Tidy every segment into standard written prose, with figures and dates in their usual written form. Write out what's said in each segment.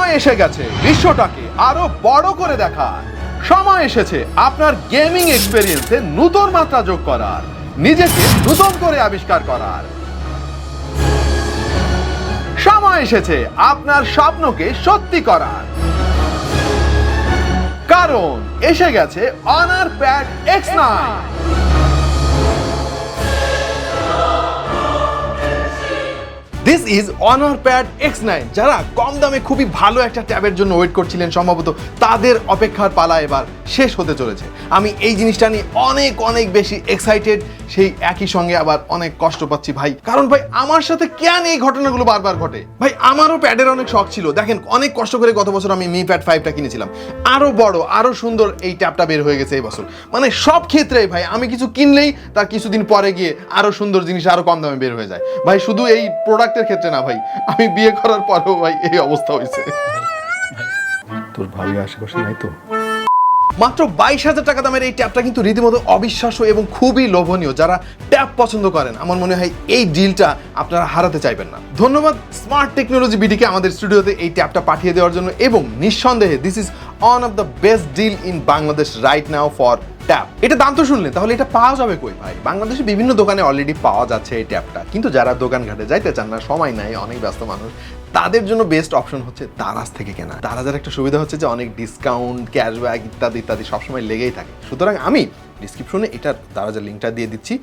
সময় এসে গেছে বিশ্বটাকে আরো বড় করে দেখার। সময় এসেছে আপনার গেমিং এক্সপেরিয়েন্সে নতুন মাত্রা যোগ করার, নিজেকে নতুন করে আবিষ্কার করার। সময় এসেছে আপনার স্বপ্নকে সত্যি করার, কারণ এসে গেছে honour pad X9। This is honour pad X9। যারা কম দামে খুবই ভালো একটা ট্যাবের জন্য ওয়েট করছিলেন, সম্ভবত তাদের অপেক্ষার পালা এবার শেষ হতে চলেছে। আমি এই জিনিসটা নিয়ে অনেক অনেক বেশি এক্সাইটেড, সেই একই সঙ্গে আবার অনেক কষ্ট পাচ্ছি ভাই, কারণ ভাই আমার সাথে কেন এই ঘটনাগুলো বারবার ঘটে। ভাই আমারও প্যাডের অনেক শখ ছিল, দেখেন অনেক কষ্ট করে গত বছর আমি মি প্যাড 5টা কিনেছিলাম। আরো বড় আরো সুন্দর এই ট্যাবটা বের হয়ে গেছে এই বছর। মানে সব ক্ষেত্রেই ভাই আমি কিছু কিনলেই তার কিছুদিন পরে গিয়ে আরো সুন্দর জিনিস আরো কম দামে বের হয়ে যায়। ভাই শুধু এই প্রোডাক্টের ক্ষেত্রে না ভাই, আমি বিয়ে করার পরেও ভাই এই অবস্থা হয়েছে। তোর ভাবি আশেপাশে নাই তো? মাত্র 22,000 টাকা দামের এই ট্যাবটা কিন্তু রীতিমতো অবিশ্বাস্য এবং খুবই লোভনীয়। যারা ট্যাব পছন্দ করেন আমার মনে হয় এই ডিলটা আপনারা হারাতে চাইবেন না। ধন্যবাদ স্মার্ট টেকনোলজি বিডিকে আমাদের স্টুডিওতে এই ট্যাবটা পাঠিয়ে দেওয়ার জন্য, এবং নিঃসন্দেহে this is one of the best deal in Bangladesh right now for tab. এটা দাম তো শুনলেন, তাহলে এটা পাওয়া যাবে কই ভাই? বাংলাদেশে বিভিন্ন দোকানে অলরেডি পাওয়া যাচ্ছে এই ট্যাবটা, কিন্তু যারা দোকান ঘাটে যাইতে চান না, সময় নাই, অনেক ব্যস্ত মানুষ, তাদের জন্য বেস্ট অপশন হচ্ছে দারাজ থেকে কেনা। দারাজের একটা সুবিধা হচ্ছে যে অনেক ডিসকাউন্ট, ক্যাশব্যাক ইত্যাদি ইত্যাদি সবসময় লেগেই থাকে। সুতরাং আমি ডিসক্রিপশনে এটার দারাজের লিঙ্কটা দিয়ে দিচ্ছি,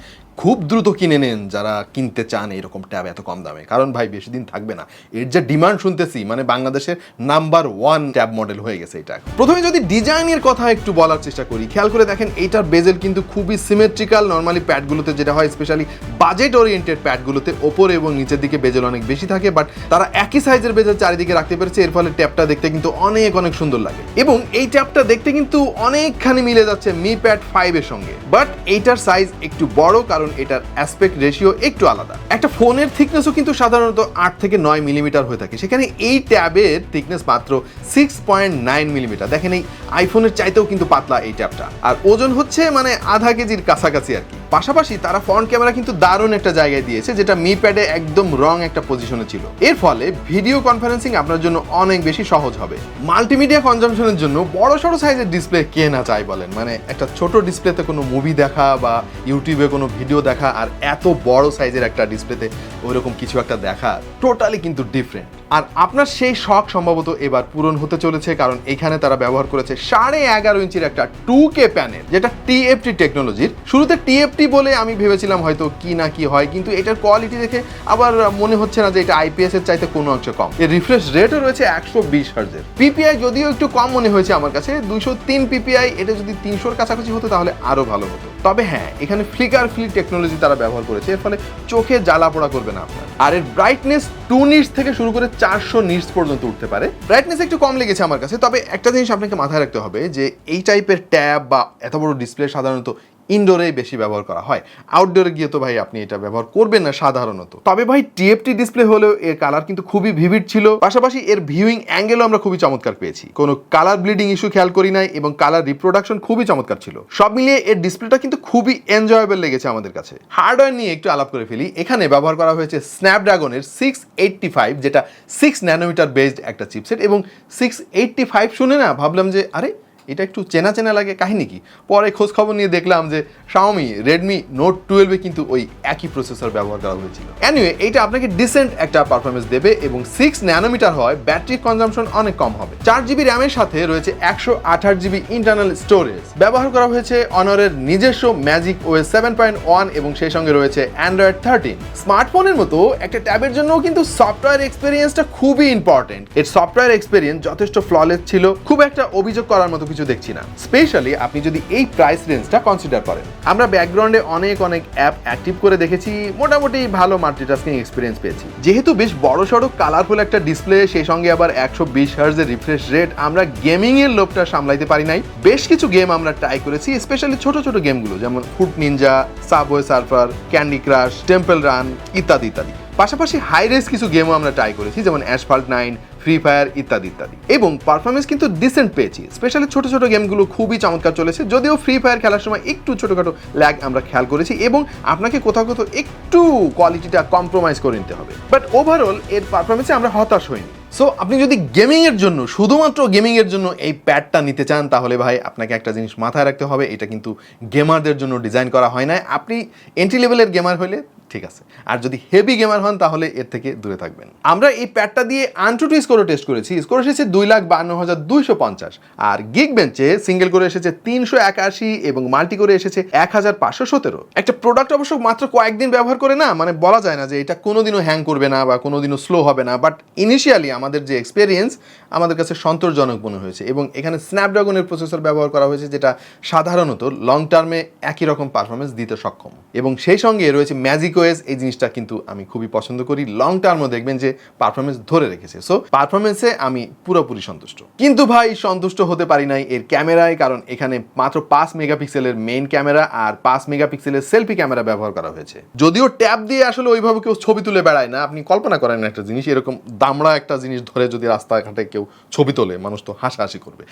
খুব দ্রুত কিনে নেন যারা কিনতে চান এরকম ট্যাব এত কম দামে, কারণ ভাই বেশি দিন থাকবে না। এর যে ডিমান্ড শুনতেছি, মানে বাংলাদেশের নাম্বার 1 ট্যাব মডেল হয়ে গেছে এটা। প্রথমে যদি ডিজাইনের কথা একটু বলার চেষ্টা করি, খেয়াল করে দেখেন এইটার বেজেল কিন্তু খুবই সিমেট্রিক্যাল। নর্মালি প্যাডগুলোতে যেটা হয়, স্পেশালি বাজেট ওরিয়েন্টেড প্যাডগুলোতে ওপরে এবং নিচের দিকে বেজেল অনেক বেশি থাকে, বাট তারা একই সাইজের বেজেল চারিদিকে রাখতে পেরেছে। এর ফলে ট্যাবটা দেখতে কিন্তু অনেক অনেক সুন্দর লাগে, এবং এই ট্যাবটা দেখতে কিন্তু অনেকখানি মিলে যাচ্ছে মি প্যাড 5 এর সঙ্গে। বাট এইটার সাইজ একটু বড়, কারণ এটার অ্যাসপেক্ট রেশিও একটু আলাদা। একটা ফোনের থিকনেসও কিন্তু সাধারণত 8 থেকে 9 মিলিমিটার হয়ে থাকে, সেখানে এই ট্যাবের থিকনেস মাত্র 6.9 মিলিমিটার। দেখেন এই আইফোনের চাইতেও কিন্তু পাতলা এই ট্যাবটা, আর ওজন হচ্ছে মানে আধা কেজির কাছাকাছি আর কি। পাশাপাশি তারা ফ্রন্ট ক্যামেরা কিন্তু দারুণ একটা জায়গায় দিয়েছে, যেটা মি প্যাডে একদম রং একটা পজিশনে ছিল। এর ফলে ভিডিও কনফারেন্সিং আপনার জন্য অনেক বেশি সহজ হবে। মাল্টিমিডিয়া কনজাম্পশনের জন্য বড় সড়ো সাইজের ডিসপ্লে কে না চাই বলেন? মানে একটা ছোট ডিসপ্লেতে কোনো মুভি দেখা বা ইউটিউবে কোনো ভিডিও দেখা আর এত বড় সাইজের একটা ডিসপ্লেতে ওইরকম কিছু একটা দেখা টোটালি কিন্তু ডিফারেন্ট। আর আপনার সেই শখ সম্ভবত এবার পূরণ হতে চলেছে, কারণ এখানে তারা ব্যবহার করেছে 11.5 ইঞ্চির একটা 2K প্যানেল, যেটা TFT টেকনোলজির। শুরুতে TFT বলে আমি ভেবেছিলাম হয়তো কি না কি হয়, কিন্তু এটার কোয়ালিটি দেখে আবার মনে হচ্ছে না যে এটা IPS এর চাইতে কোনো অংশে কম। এর রিফ্রেশ রেটও রয়েছে 120 হার্জের। PPI যদিও একটু কম মনে হয়েছে আমার কাছে, 203 PPI। এটা যদি 300-র কাছাকাছি হতো তাহলে আরো ভালো হতো। তবে হ্যাঁ, এখানে ফ্লিকার ফ্লিক টেকনোলজি তারা ব্যবহার করেছে, এর ফলে চোখে জ্বালা পোড়া করবে না আপনার। আর এর ব্রাইটনেস 2 নিটস থেকে শুরু করে 400 নিটস পর্যন্ত উঠতে পারে। ব্রাইটনেস একটু কম লেগেছে আমার কাছে, তবে একটা জিনিস আপনাকে মাথায় রাখতে হবে যে এই টাইপের ট্যাব বা এত বড় ডিসপ্লে সাধারণত ইনডোরেই বেশি ব্যবহার করা হয়, আউটডোরে গিয়ে তো ভাই আপনি এটা ব্যবহার করবেন না সাধারণত। তবে ভাই TFT ডিসপ্লে হলেও এর কালার কিন্তু খুবই ভিভিড ছিল, পাশাপাশি এর ভিউইং অ্যাঙ্গেলও আমরা খুবই চমৎকার পেয়েছি, কোনো কালার ব্লিডিং ইস্যু খেয়াল করি নাই, এবং কালার রিপ্রোডাকশন খুবই চমৎকার ছিল। সব মিলিয়ে এর ডিসপ্লেটা কিন্তু খুবই এনজয়েবল লেগেছে আমাদের কাছে। হার্ডওয়্যার নিয়ে একটু আলাপ করে ফেলি। এখানে ব্যবহার করা হয়েছে স্ন্যাপড্রাগনের 685, যেটা 6 ন্যানোমিটার বেসড একটা চিপসেট, এবং 685 শুনে না ভাবলাম যে আরে এটা একটু চেনা চেনা লাগে, কাহিনী কি? পরে খোঁজ খবর নিয়ে দেখলাম যে Xiaomi Redmi Note 12 কিন্তু ওই একই প্রসেসর ব্যবহার করা হয়েছিল। এনিওয়ে এইটা আপনাকে ডিসেন্ট একটা পারফরমেন্স দেবে, এবং 6 ন্যানোমিটার হয় ব্যাটারি কনজাম্পশন অনেক কম হবে। 4GB র্যামের সাথে রয়েছে 128GB ইন্টারনাল স্টোরেজ। ব্যবহার করা হয়েছে অনরের নিজস্ব ম্যাজিক OS 7.1, এবং সেই সঙ্গে রয়েছে Android 13। স্মার্টফোনের মতো একটা ট্যাবের জন্যও কিন্তু সফটওয়্যার এক্সপেরিয়েন্সটা খুবই ইম্পর্টেন্ট। এর সফটওয়্যার এক্সপেরিয়েন্স যথেষ্ট ফ্ললেস ছিল, খুব একটা অভিযোগ করার মতো কিছু দেখছি না, স্পেশালি আপনি যদি এই প্রাইস রেঞ্জটা কনসিডার করেন। আমরা ব্যাকগ্রাউন্ডে অনেক অনেক অ্যাপ অ্যাক্টিভ করে দেখেছি, মোটামুটি ভালো মাল্টিটাস্কিং এক্সপিরিয়েন্স পেয়েছি। যেহেতু বেশ বড় সড়ো কালারফুল একটা ডিসপ্লে, সেই সঙ্গে আবার 120 হার্জের রিফ্রেশ রেট, আমরা গেমিং এর লোভটা সামলাইতে পারি নাই। বেশ কিছু গেম আমরা ট্রাই করেছি, স্পেশালি ছোট ছোট গেমগুলো, যেমন Fruit Ninja, Subway Surfer, Candy Crush, Temple Run ইত্যাদি ইত্যাদি। পাশাপাশি হাই রেস কিছু গেমও আমরা ট্রাই করেছি, যেমন অ্যাসফল্ট 9, ফ্রি ফায়ার ইত্যাদি ইত্যাদি, এবং পারফরমেন্স কিন্তু ডিসেন্ট পেয়েছি। স্পেশালি ছোট ছোট গেমগুলো খুবই চমৎকার চলেছে, যদিও ফ্রি ফায়ার খেলার সময় একটু ছোটখাটো ল্যাগ আমরা খেয়াল করেছি, এবং আপনাকে কোথাও কোথাও একটু কোয়ালিটিটা কম্প্রোমাইজ করে নিতে হবে। বাট ওভারঅল এর পারফরমেন্সে আমরা হতাশ হইনি। সো আপনি যদি গেমিংয়ের জন্য, শুধুমাত্র গেমিংয়ের জন্য এই প্যাডটা নিতে চান, তাহলে ভাই আপনাকে একটা জিনিস মাথায় রাখতে হবে, এটা কিন্তু গেমারদের জন্য ডিজাইন করা হয় না। আপনি এন্ট্রি লেভেলের গেমার হলে ঠিক আছে, আর যদি হেভি গেমার হন তাহলে এর থেকে দূরে থাকবেন। আমরা এই প্যাডটা দিয়ে আনটু স্কোরও টেস্ট করেছি। স্কোর এসেছে 2,52,250, আর গিগ বেঞ্চে সিঙ্গেল করে এসেছে 381 এবং মাল্টি করে এসেছে 1,517। একটা প্রোডাক্ট অবশ্য মাত্র কয়েকদিন ব্যবহার করে না, মানে বলা যায় না যে এটা কোনোদিনও হ্যাং করবে না বা কোনোদিনও স্লো হবে না, বাট ইনিশিয়ালি আমাদের যে এক্সপিরিয়েন্স আমাদের কাছে সন্তোষজনক মনে হয়েছে। এবং এখানে স্ন্যাপড্রাগনের প্রসেসর ব্যবহার করা হয়েছে, যেটা সাধারণত লং টার্মে একই রকম পারফরমেন্স দিতে সক্ষম। এবং সেই সঙ্গে রয়েছে ম্যাজিক ওএস, এই জিনিসটা কিন্তু আমি খুবই পছন্দ করি। লং টার্মও দেখবেন যে পারফরমেন্স ধরে রেখেছে। সো পারফরমেন্সে আমি পুরোপুরি সন্তুষ্ট। কিন্তু ভাই সন্তুষ্ট হতে পারি নাই এর ক্যামেরায়, কারণ এখানে মাত্র 5 মেগাপিক্সেলের মেইন ক্যামেরা আর 5 মেগাপিক্সেলের সেলফি ক্যামেরা ব্যবহার করা হয়েছে। যদিও ট্যাব দিয়ে আসলে ওইভাবে কেউ ছবি তুলে বেড়ায় না। আপনি কল্পনা করেন একটা জিনিস, এরকম দামড়া একটা জিনিস ধরে যদি রাস্তাঘাটে কেউ ছবি তোলে, মানুষ তো হাসাহাসি করবে।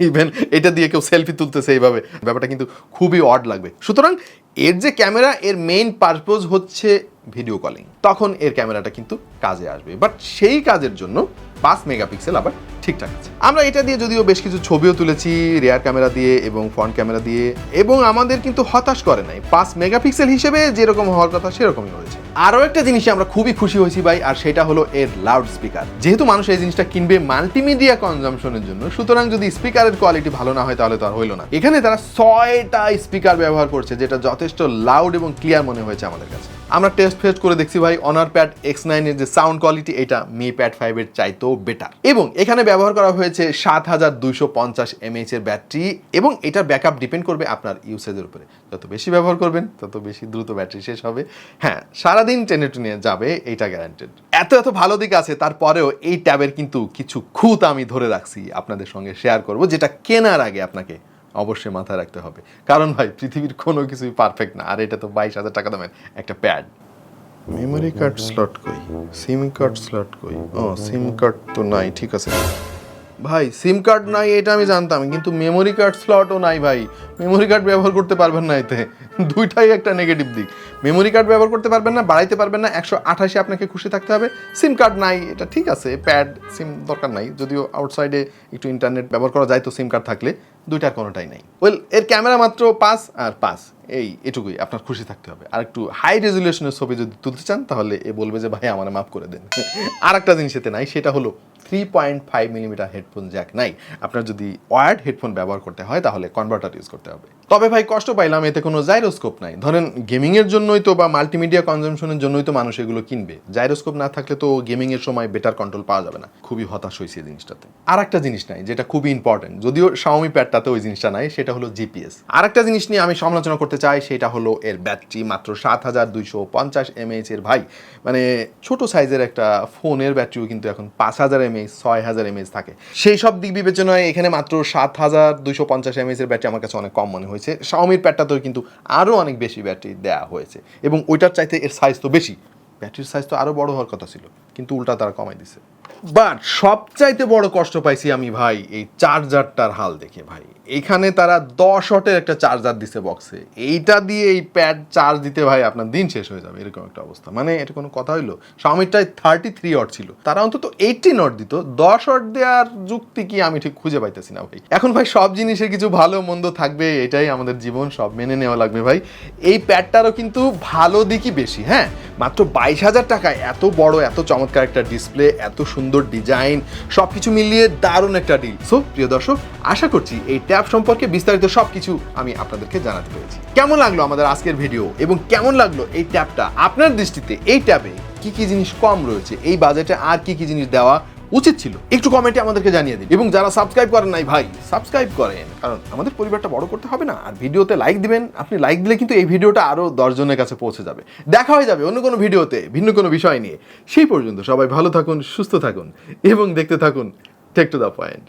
ইভেন এটা দিয়ে কেউ সেলফি তুলতেছে এইভাবে, ব্যাপারটা কিন্তু খুবই অড লাগবে। সুতরাং এর যে ক্যামেরা, এর মেইন পারপোজ হচ্ছে ভিডিও কলিং, তখন এর ক্যামেরাটা কিন্তু কাজে আসবে। বাট সেই কাজের জন্য 5 মেগাপিক্সেল আবার ঠিকঠাক আছে। আমরা এটা দিয়ে যদিও বেশ কিছু ছবিও তুলেছি, রিয়ার ক্যামেরা দিয়ে এবং ফ্রন্ট ক্যামেরা দিয়ে, এবং আমাদের কিন্তু হতাশ করে নাই। 5 মেগাপিক্সেল হিসেবে যেরকম হওয়ার কথা সেরকমই হয়েছে। আরও একটা জিনিসে আমরা খুবই খুশি হয়েছি ভাই, আর সেটা হলো এর লাউড স্পিকার। যেহেতু মানুষ এই জিনিসটা কিনবে মাল্টিমিডিয়া কনজামশনের জন্য, সুতরাং যদি স্পিকারের কোয়ালিটি ভালো না হয় তাহলে তো আর হইলো না। এখানে তারা 6টা স্পিকার ব্যবহার করছে, যেটা যথেষ্ট লাউড এবং ক্লিয়ার মনে হয়েছে আমাদের কাছে। আমরা টেস্ট করে দেখছি ভাই, অনার প্যাড X9 এর যে সাউন্ড কোয়ালিটি, এটা মি প্যাড 5 এর চাইতেও বেটার। এবং এখানে ব্যবহার করা হয়েছে 7250 mAh এর ব্যাটারি, এবং এটার ব্যাকআপ ডিপেন্ড করবে আপনার ইউসেজের উপরে। যত বেশি ব্যবহার করবেন তত বেশি দ্রুত ব্যাটারি শেষ হবে। হ্যাঁ, সারাদিন টেনে যাবে, এইটা গ্যারান্টেড। এত ভালো দিক আছে, তারপরেও এই ট্যাবের কিন্তু কিছু খুঁত আমি ধরে রাখছি, আপনাদের সঙ্গে শেয়ার করব, যেটা কেনার আগে আপনাকে অবশ্যই মাথায় রাখতে হবে। কারণ ভাই পৃথিবীর কোনো কিছুই পারফেক্ট না, আর এটা তো 22,000 টাকা দামের একটা প্যাড। মেমোরি কার্ড স্লট কই, সিম কার্ড স্লট কই? ও, সিম কার্ড তো নাই, ঠিক আছে ভাই। সিম কার্ড নাই এটা আমি জানতাম, কিন্তু মেমোরি কার্ড স্লটও নাই ভাই। মেমোরি কার্ড ব্যবহার করতে পারবেন না, এতে দুইটাই একটা নেগেটিভ দিক। মেমোরি কার্ড ব্যবহার করতে পারবেন না, বাড়াইতে পারবেন না, 128 আপনাকে খুশি থাকতে হবে। সিম কার্ড নাই, এটা ঠিক আছে, প্যাড সিম দরকার নাই, যদিও আউটসাইডে একটু ইন্টারনেট ব্যবহার করা যায় তো সিম কার্ড থাকলে। দুইটার কোনোটাই নাই। ওয়েল, এর ক্যামেরা মাত্র 5 আর 5, এটুকুই আপনার খুশি থাকতে হবে। আর একটু হাই রেজুলেশনের ছবি যদি তুলতে চান তাহলে এ বলবে যে ভাই আমার মাফ করে দেন। আর একটা জিনিস এতে নাই, সেটা হলো 3.5 মিলিমিটার হেডফোন জ্যাক নাই। আপনার যদি ওয়ার্ড হেডফোন ব্যবহার করতে হয় তাহলে কনভার্টার ইউজ করতে হবে। তবে ভাই কষ্ট পাইলাম, এতে কোনো জাইরোস্কোপ নাই। ধরেন গেমিংয়ের জন্যই তো বা মাল্টিমিডিয়া কনজামশনের জন্যই তো মানুষ এগুলো কিনবে। জাইরোস্কোপ না থাকলে তো গেমিংয়ের সময় বেটার কন্ট্রোল পাওয়া যাবে না। খুবই হতাশ হয়েছে এই জিনিসটাতে। আর একটা জিনিস নাই, যেটা খুবই ইম্পর্টেন্ট, যদিও Xiaomi প্যাডটাতে ওই জিনিসটা নাই, সেটা হলো জিপিএস। আর একটা জিনিস নিয়ে আমি সমালোচনা করতে চাই, সেটা হলো এর ব্যাটারি মাত্র 7250 mAh এর। ভাই মানে ছোট সাইজের একটা ফোনের ব্যাটারিও কিন্তু এখন 5000 mAh 6000 mAh থাকে। সেই সব দিক বিবেচনায় এখানে মাত্র 7250 mAh এর ব্যাটারি আমার কাছে অনেক কম মনে হয়েছে। Xiaomi প্যাডটাতেও কিন্তু আরও অনেক বেশি ব্যাটারি দেওয়া হয়েছে, এবং ওইটার চাইতে এর সাইজ তো বেশি, ব্যাটারির সাইজ তো আরও বড় হওয়ার কথা ছিল, কিন্তু উল্টা তারা কমাই দিছে। বাট সবচাইতে বড় কষ্ট পাইছি আমি ভাই এই চার্জারটার হাল দেখে। ভাই এখানে তারা 10 ওয়াটের একটা চার্জার দিছে বক্সে, এইটা দিয়ে এই প্যাড চার্জ দিতে ভাই আপনার দিন শেষ হয়ে যাবে, এরকম একটা অবস্থা। মানে এটা কোনো কথা হইলো? Xiaomiটায় 33 ওয়াট ছিল, তারা অন্তত 18 ওয়াট দিত। 10 ওয়াট দেওয়ার যুক্তি কি আমি ঠিক খুঁজে পাইতেছি না ভাই। এখন ভাই সব জিনিসের কিছু ভালো মন্দ থাকবে, এটাই আমাদের জীবন, সব মেনে নেওয়া লাগবে ভাই। এই প্যাডটারও কিন্তু ভালো দিকই বেশি। হ্যাঁ, মাত্র 22,000 টাকায় এত বড়, এত চমৎকার একটা ডিসপ্লে, এত সুন্দর ডিজাইন, সবকিছু মিলিয়ে দারুণ একটা ডিল। সো প্রিয় দর্শক, আশা করছি এই ট্যাব সম্পর্কে বিস্তারিত সবকিছু আমি আপনাদেরকে জানাতে পেরেছি। কেমন লাগলো আমাদের আজকের ভিডিও, এবং কেমন লাগলো এই ট্যাবটা আপনার দৃষ্টিতে? এই ট্যাবে কি কি জিনিস কম রয়েছে, এই বাজেটে আর কি কি জিনিস দেওয়া উচিত ছিল, একটু কমেন্টে আমাদেরকে জানিয়ে দিন। এবং যারা সাবস্ক্রাইব করেন নাই ভাই, সাবস্ক্রাইব করেন, কারণ আমাদের পরিবারটা বড় করতে হবে না। আর ভিডিওতে লাইক দিবেন, আপনি লাইক দিলে কিন্তু এই ভিডিওটা আরো 10 জনের কাছে পৌঁছে যাবে। দেখা হয়ে যাবে অন্য কোনো ভিডিওতে ভিন্ন কোনো বিষয় নিয়ে। সেই পর্যন্ত সবাই ভালো থাকুন, সুস্থ থাকুন, এবং দেখতে থাকুন টেক টু দ্য পয়েন্ট।